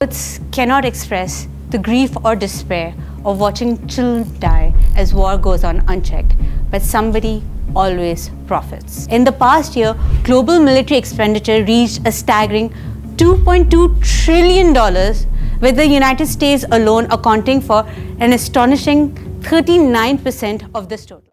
Words cannot express the grief or despair of watching children die as war goes on unchecked, but somebody always profits. In the past year, global military expenditure reached a staggering $2.2 trillion, with the United States alone accounting for an astonishing 39% of this total.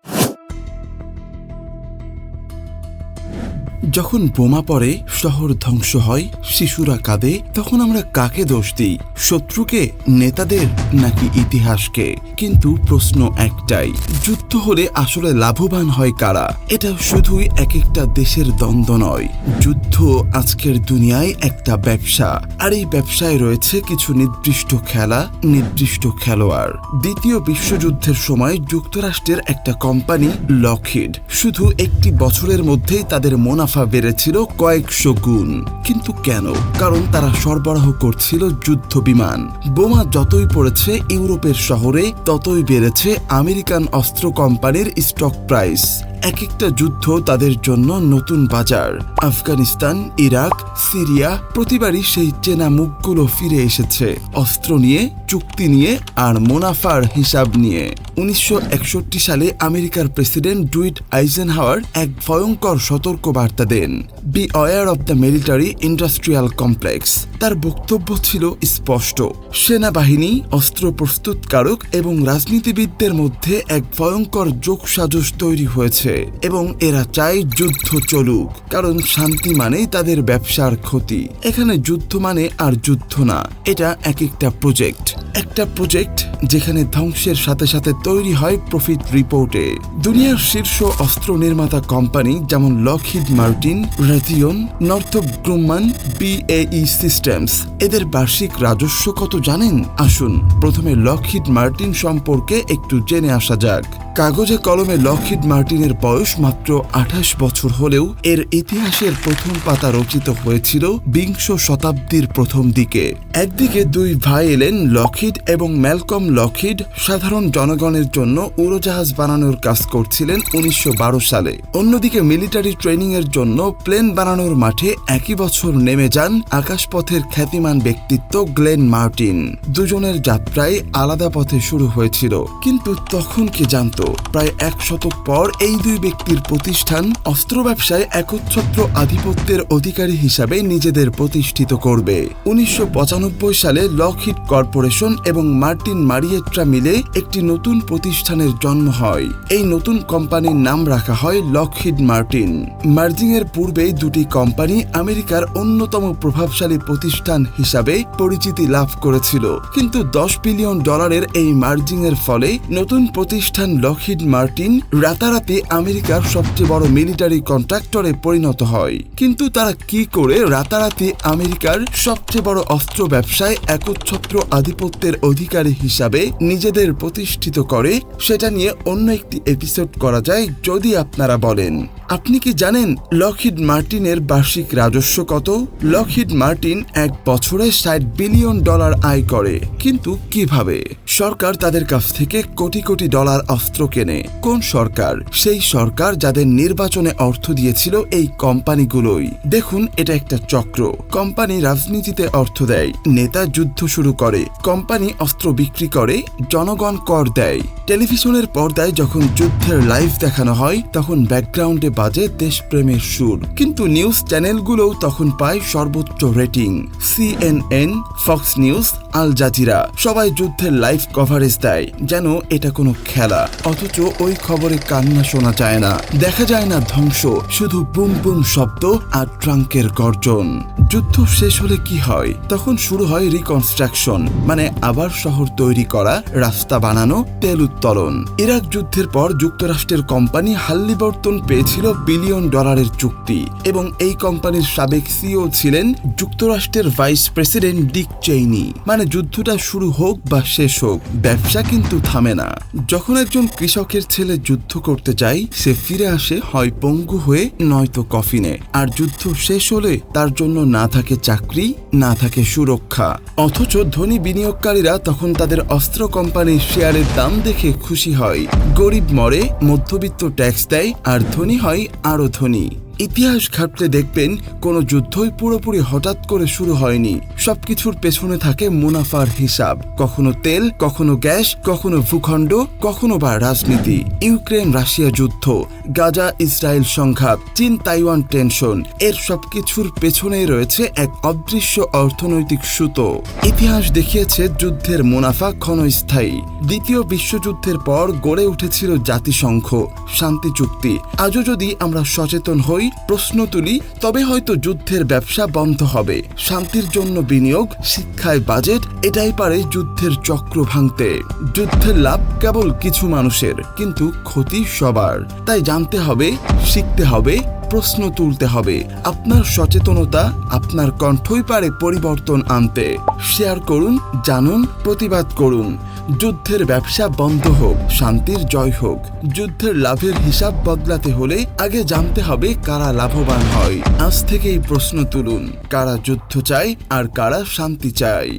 যখন বোমা পড়ে, শহর ধ্বংস হয়, শিশুরা কাঁদে, তখন আমরা কাকে দোষ দিই? শত্রুকে, নেতাদের, নাকি ইতিহাসকে? কিন্তু প্রশ্ন একটাই, যুদ্ধ হলে আসলে লাভবান হয় কারা? এটা শুধুই এক একটা দেশের দ্বন্দ্ব নয়, যুদ্ধ আজকের দুনিয়ায় একটা ব্যবসা, আর এই ব্যবসায় রয়েছে কিছু নির্দিষ্ট খেলা, নির্দিষ্ট খেলোয়াড়। দ্বিতীয় বিশ্বযুদ্ধের সময় যুক্তরাষ্ট্রের একটা কোম্পানি লকহিড শুধু একটি বছরের মধ্যেই তাদের মুনাফা বেড়েছিল কয়েকশো গুণ। কিন্তু কেন? কারণ তারা সরবরাহ করছিল যুদ্ধ বিমান। বোমা যতই পড়েছে ইউরোপের শহরে, ততই বেড়েছে আমেরিকান অস্ত্র কোম্পানির স্টক প্রাইস। এক একটা যুদ্ধ তাদের জন্য নতুন বাজার। আফগানিস্তান, ইরাক, সিরিয়া, প্রতিবারই সেই চেনা মুখগুলো ফিরে এসেছে, অস্ত্র নিয়ে, চুক্তি নিয়ে, আর মুনাফার হিসাব নিয়ে। 1961 সালে আমেরিকার প্রেসিডেন্ট ডুইট আইজেনহাওয়ার এক ভয়ঙ্কর সতর্ক বার্তা দেন, be aware of the military industrial complex. তার বক্তব্য ছিল স্পষ্ট, সেনাবাহিনী, অস্ত্র প্রস্তুতকারক এবং রাজনীতিবিদদের মধ্যে এক ভয়ঙ্কর যোগসাজশ তৈরি হয়েছে এবং এরা চায় যুদ্ধ চলুক, কারণ শান্তি মানেই তাদের ব্যবসার ক্ষতি। এখানে যুদ্ধ মানে আর যুদ্ধ না, এটা এক একটা প্রজেক্ট, একটা প্রজেক্ট যেখানে ধ্বংসের সাথে সাথে তৈরি হয় প্রফিট রিপোর্টে। দুনিয়ার শীর্ষ অস্ত্র নির্মাতা কোম্পানি যেমন Lockheed Martin, Raytheon, নর্থ্রপ Grumman, BAE systems, এদের বার্ষিক রাজস্ব কত জানেন? আসুন প্রথমে লকহিড মার্টিন সম্পর্কে একটু জেনে আসা যাক। কাগজে কলমে লকহিড মার্টিনের বয়স মাত্র 28 বছর হলেও এর ইতিহাসের প্রথম পাতা রচিত হয়েছিল বিংশ শতাব্দীর প্রথম দিকে। একদিকে দুই ভাই এলেন লকহিড এবং ম্যালকম লকহিড সাধারণ জনগণের জন্য উড়োজাহাজ বানানোর কাজ করছিলেন 1912 সালে। অন্যদিকে মিলিটারি ট্রেনিং এর জন্য প্লেন বানানোর মাঠে একই বছর নেমে যান আকাশপথের খ্যাতিমান ব্যক্তিত্ব গ্লেন মার্টিন। দুজনের যাত্রাই আলাদা পথে শুরু হয়েছিল, কিন্তু তখন কে জানত প্রায় 1 শতক পর এই দুই ব্যক্তির প্রতিষ্ঠান অস্ত্র ব্যবসায় একচ্ছত্র আধিপত্যের অধিকারী হিসাবে নিজেদের প্রতিষ্ঠিত করবে। 1995 সালে লকহিড কর্পোরেশন এবং মার্টিন মারিয়েট্রা মিলে একটি নতুন প্রতিষ্ঠানের জন্ম হয়। এই নতুন কোম্পানির নাম রাখা হয় লকহিড মার্টিন। মার্জিং এর পূর্বেই দুটি কোম্পানি আমেরিকার অন্যতম প্রভাবশালী প্রতিষ্ঠান হিসাবে পরিচিতি লাভ করেছিল, কিন্তু $10 বিলিয়ন এই মার্জিং এর ফলে নতুন প্রতিষ্ঠান লকহিড মার্টিন রাতারাতি আমেরিকার সবচেয়ে বড় মিলিটারি কন্ট্রাক্টরে পরিণত হয়। কিন্তু তারা কি করে রাতারাতি আমেরিকার সবচেয়ে বড় অস্ত্র ব্যবসায় একচ্ছত্র আধিপত্যের অধিকারী হিসাবে নিজেদের প্রতিষ্ঠিত করে, সেটা নিয়ে অন্য একটি এপিসোড করা যায় যদি আপনারা বলেন। আপনি কি জানেন লকহিড মার্টিনের বার্ষিক রাজস্ব কত? লকহিড মার্টিন এক বছরে $60 বিলিয়ন আয় করে। কিন্তু কিভাবে? সরকার তাদের কাছ থেকে কোটি কোটি ডলার অস্ত্র কেনে। কোন সরকার? সেই সরকার যাদের নির্বাচনে অর্থ দিয়েছিল এই কোম্পানিগুলোই। দেখুন, এটা একটা চক্র। কোম্পানি রাজনীতিতে অর্থ দেয়, নেতা যুদ্ধ শুরু করে, কোম্পানি অস্ত্র বিক্রি করে, জনগণ কর দেয়। টেলিভিশনের পর্দায় যখন যুদ্ধের লাইভ দেখানো হয় তখন ব্যাকগ্রাউন্ডে বাজে দেশপ্রেমের সুর, কিন্তু নিউজ চ্যানেলগুলোও তখন পায় সর্বোচ্চ rating. CNN, Fox News, Al Jazeera সবাই যুদ্ধের লাইভ কভারেজ দেয় যেন এটা কোনো খেলা, অথচ ওই খবরে কান্না শোনা যায় না, দেখা যায় না ধ্বংস, শুধু বুম বুম শব্দ আর ট্রাঙ্কের গর্জন। যুদ্ধ শেষ হলে কি হয়? তখন শুরু হয় রিকনস্ট্রাকশন, মানে আবার শহর তৈরি করা, রাস্তা বানানো, তেল উত্তোলন। ইরাক যুদ্ধের পর যুক্তরাষ্ট্রের কোম্পানি হাল্লিবর্টন পেয়েছিল $1 বিলিয়ন চুক্তি, এবং এই কোম্পানির সাবেক CEO ছিলেন যুক্তরাষ্ট্রের ভাইস প্রেসিডেন্ট ডিক চেইনি। মানে যুদ্ধটা শুরু হোক বা শেষ হোক, ব্যবসা কিন্তু থামে না। যখন একজন কৃষকের ছেলে যুদ্ধ করতে যায়, সে ফিরে আসে হয় পঙ্গু হয়ে, নয়তো কফিনে। আর যুদ্ধ শেষ হলে তার জন্য না থাকে চাকরি, না থাকে সুরক্ষা। অথচ ধনী বিনিয়োগকারীরা তখন তাদের অস্ত্র কোম্পানির শেয়ারের দাম দেখে খুশি হয়। গরিব মরে, মধ্যবিত্ত ট্যাক্স দেয়, আর ধনী হয় আরো ধনী। ইতিহাস ঘাটলে দেখবেন কোনো যুদ্ধই পুরোপুরি হঠাৎ করে শুরু হয়নি। সবকিছুর পেছনে থাকে মুনাফার হিসাব, কখনো তেল, কখনো গ্যাস, কখনো ভূখণ্ড, কখনো বা রাজনীতি। ইউক্রেন রাশিয়া যুদ্ধ, গাজা ইসরায়েল সংঘাত, চীন তাইওয়ান টেনশন, এর সবকিছুর পেছনেই রয়েছে এক অদৃশ্য অর্থনৈতিক সুতো। ইতিহাস দেখিয়েছে যুদ্ধের মুনাফা ক্ষণস্থায়ী। দ্বিতীয় বিশ্বযুদ্ধের পর গড়ে উঠেছিল জাতিসংঘ, শান্তি চুক্তি। আজও যদি আমরা সচেতন হই, প্রশ্ন তুলি, তবে হয়তো যুদ্ধের ব্যবসা বন্ধ হবে। শান্তির জন্য বিনিয়োগ, শিক্ষায় বাজেট, এটাই পারে যুদ্ধের চক্র ভাঙতে। যুদ্ধের লাভ কেবল কিছু মানুষের, কিন্তু ক্ষতি সবার। তাই জানতে হবে, শিখতে হবে, প্রশ্ন তুলতে হবে। আপনার সচেতনতা, আপনার কণ্ঠই পারে পরিবর্তন আনতে। শেয়ার করুন, জানুন, প্রতিবাদ করুন। যুদ্ধের ব্যবসা বন্ধ হোক, শান্তির জয় হোক। যুদ্ধের লাভের হিসাব বদলাতে হলে আগে জানতে হবে কারা লাভবান হয়। আজ থেকেই প্রশ্ন তুলুন, কারা যুদ্ধ চায় আর কারা শান্তি চায়।